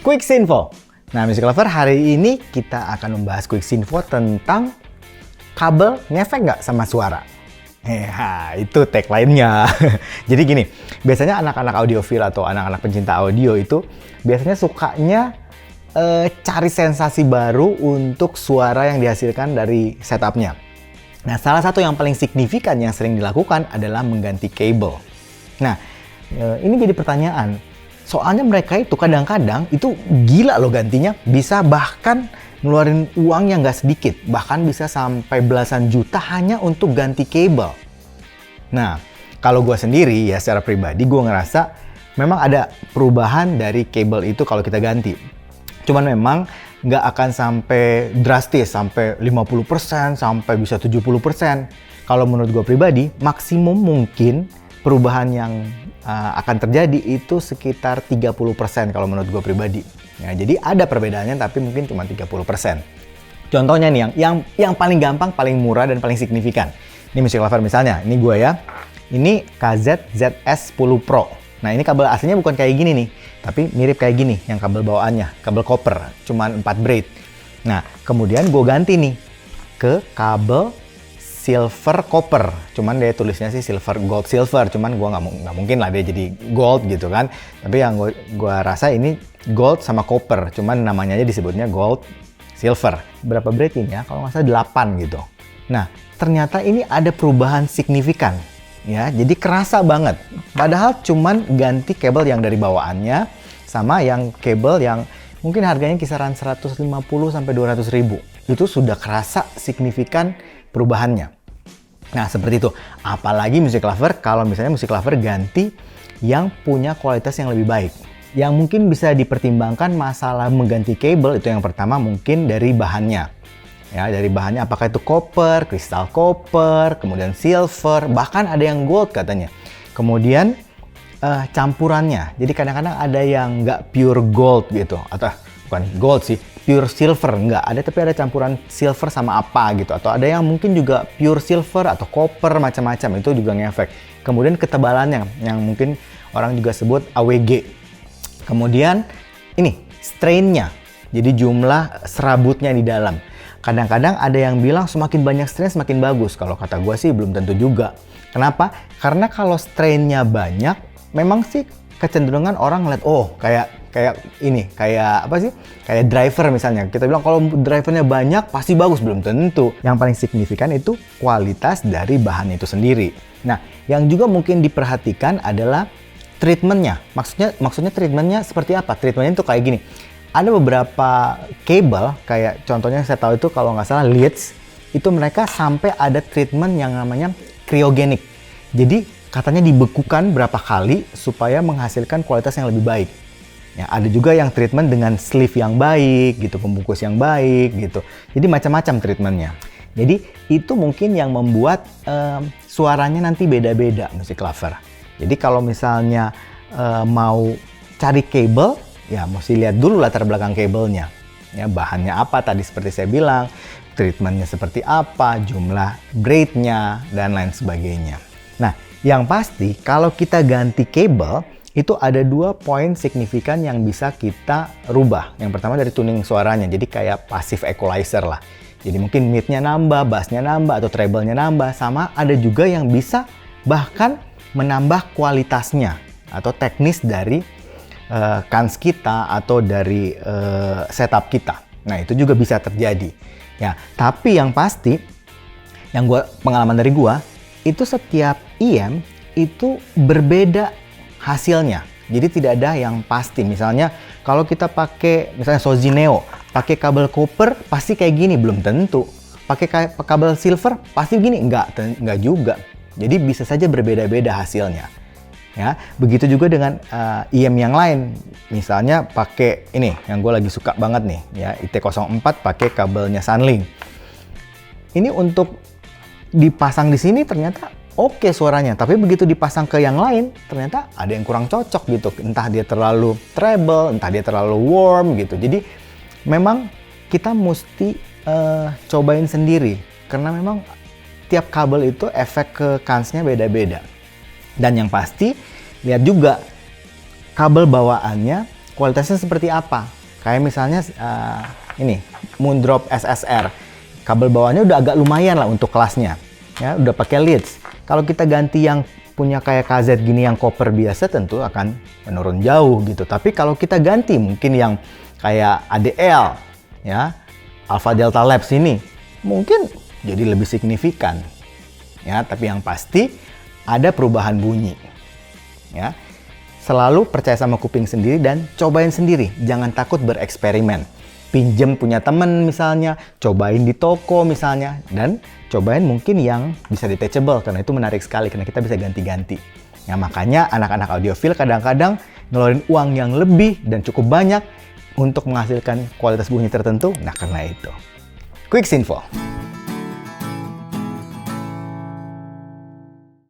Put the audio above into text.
Quicksinfo. Nah, Music Lover, hari ini kita akan membahas Quicksinfo tentang kabel ngefek nggak sama suara. Itu tagline-nya. Jadi gini, biasanya anak-anak audiofil atau anak-anak pencinta audio itu biasanya sukanya cari sensasi baru untuk suara yang dihasilkan dari setupnya. Nah, salah satu yang paling signifikan yang sering dilakukan adalah mengganti kabel. Nah, ini jadi pertanyaan. Soalnya mereka itu kadang-kadang itu gila loh gantinya, bisa bahkan ngeluarin uang yang nggak sedikit, bahkan bisa sampai belasan juta hanya untuk ganti kabel. Nah, kalau gue sendiri ya secara pribadi gue ngerasa memang ada perubahan dari kabel itu kalau kita ganti. Cuman memang nggak akan sampai drastis, sampai 50%, sampai bisa 70%. Kalau menurut gue pribadi, maksimum mungkin perubahan yang akan terjadi itu sekitar 30% kalau menurut gue pribadi. Ya, jadi ada perbedaannya tapi mungkin cuma 30%. Contohnya nih yang paling gampang, paling murah dan paling signifikan. Ini Music Lover misalnya, ini gue ya. Ini KZ ZS10 Pro. Nah, ini kabel aslinya bukan kayak gini nih, tapi mirip kayak gini yang kabel bawaannya, kabel copper, cuman 4 braid. Nah, kemudian gue ganti nih ke kabel silver copper, cuman dia tulisnya sih silver gold silver, cuman gue nggak mungkin lah dia jadi gold gitu kan. Tapi yang gue rasa ini gold sama copper, cuman namanya aja disebutnya gold silver. Berapa braid ini ya? Kalau nggak salah 8 gitu. Nah, ternyata ini ada perubahan signifikan ya, jadi kerasa banget. Padahal cuman ganti kabel yang dari bawaannya sama yang kabel yang mungkin harganya kisaran 150 sampai 200 ribu. Itu sudah kerasa signifikan perubahannya. Nah, seperti itu. Apalagi Music Lover kalau misalnya Music Lover ganti yang punya kualitas yang lebih baik. Yang mungkin bisa dipertimbangkan masalah mengganti kabel itu yang pertama mungkin dari bahannya. Ya, dari bahannya apakah itu copper, kristal copper, kemudian silver, bahkan ada yang gold katanya. Kemudian campurannya. Jadi kadang-kadang ada yang nggak pure gold gitu, atau bukan gold sih, pure silver nggak ada, tapi ada campuran silver sama apa gitu, atau ada yang mungkin juga pure silver atau copper macam-macam, itu juga ngefek. Kemudian ketebalannya yang mungkin orang juga sebut AWG. Kemudian ini strainnya, jadi jumlah serabutnya di dalam. Kadang-kadang ada yang bilang semakin banyak strain semakin bagus. Kalau kata gue sih belum tentu juga. Kenapa? Karena kalau strainnya banyak, memang sih kecenderungan orang ngeliat, oh kayak ini, kayak apa sih? Kayak driver misalnya. Kita bilang kalau drivernya banyak pasti bagus, belum tentu. Yang paling signifikan itu kualitas dari bahan itu sendiri. Nah, yang juga mungkin diperhatikan adalah treatmentnya. Maksudnya treatmentnya seperti apa? Treatmentnya itu kayak gini. Ada beberapa kabel, kayak contohnya saya tahu itu kalau nggak salah Leeds, itu mereka sampai ada treatment yang namanya cryogenik. Jadi katanya dibekukan berapa kali supaya menghasilkan kualitas yang lebih baik. Ya, ada juga yang treatment dengan sleeve yang baik, gitu, pembungkus yang baik, gitu. Jadi macam-macam treatmentnya. Jadi itu mungkin yang membuat suaranya nanti beda-beda Music Lover. Jadi kalau misalnya mau cari kabel, ya mesti lihat dulu latar belakang kabelnya. Ya, bahannya apa tadi seperti saya bilang, treatmentnya seperti apa, jumlah braidnya, dan lain sebagainya. Nah, yang pasti kalau kita ganti kabel, itu ada 2 poin signifikan yang bisa kita rubah. Yang pertama dari tuning suaranya, jadi kayak passive equalizer lah. Jadi mungkin mid-nya nambah, bass-nya nambah, atau treble-nya nambah. Sama ada juga yang bisa bahkan menambah kualitasnya atau teknis dari kans kita atau dari setup kita. Nah, itu juga bisa terjadi. Ya, tapi yang pasti, yang pengalaman dari gua, itu setiap IM itu berbeda hasilnya. Jadi tidak ada yang pasti. Misalnya kalau kita pakai misalnya Sozi Neo, pakai kabel copper pasti kayak gini, belum tentu. Pakai kabel silver pasti gini, enggak juga. Jadi bisa saja berbeda-beda hasilnya. Ya, begitu juga dengan IM yang lain. Misalnya pakai ini yang gue lagi suka banget nih, ya, IT04 pakai kabelnya Sunlink. Ini untuk dipasang di sini ternyata oke suaranya, tapi begitu dipasang ke yang lain ternyata ada yang kurang cocok gitu. Entah dia terlalu treble, entah dia terlalu warm gitu. Jadi memang kita mesti cobain sendiri karena memang tiap kabel itu efek ke kansnya beda-beda. Dan yang pasti, lihat juga kabel bawaannya kualitasnya seperti apa. Kayak misalnya ini Moondrop SSR, kabel bawahnya udah agak lumayan lah untuk kelasnya, ya udah pakai leads. Kalau kita ganti yang punya kayak KZ gini yang copper biasa, tentu akan menurun jauh gitu. Tapi kalau kita ganti mungkin yang kayak ADL, ya Alpha Delta Labs ini, mungkin jadi lebih signifikan, ya. Tapi yang pasti ada perubahan bunyi, ya. Selalu percaya sama kuping sendiri dan cobain sendiri. Jangan takut bereksperimen. Pinjem punya temen misalnya, cobain di toko misalnya, dan cobain mungkin yang bisa detachable, karena itu menarik sekali, karena kita bisa ganti-ganti. Ya, makanya anak-anak audiofil kadang-kadang ngeluarin uang yang lebih dan cukup banyak untuk menghasilkan kualitas bunyi tertentu. Nah, karena itu. Quick Info.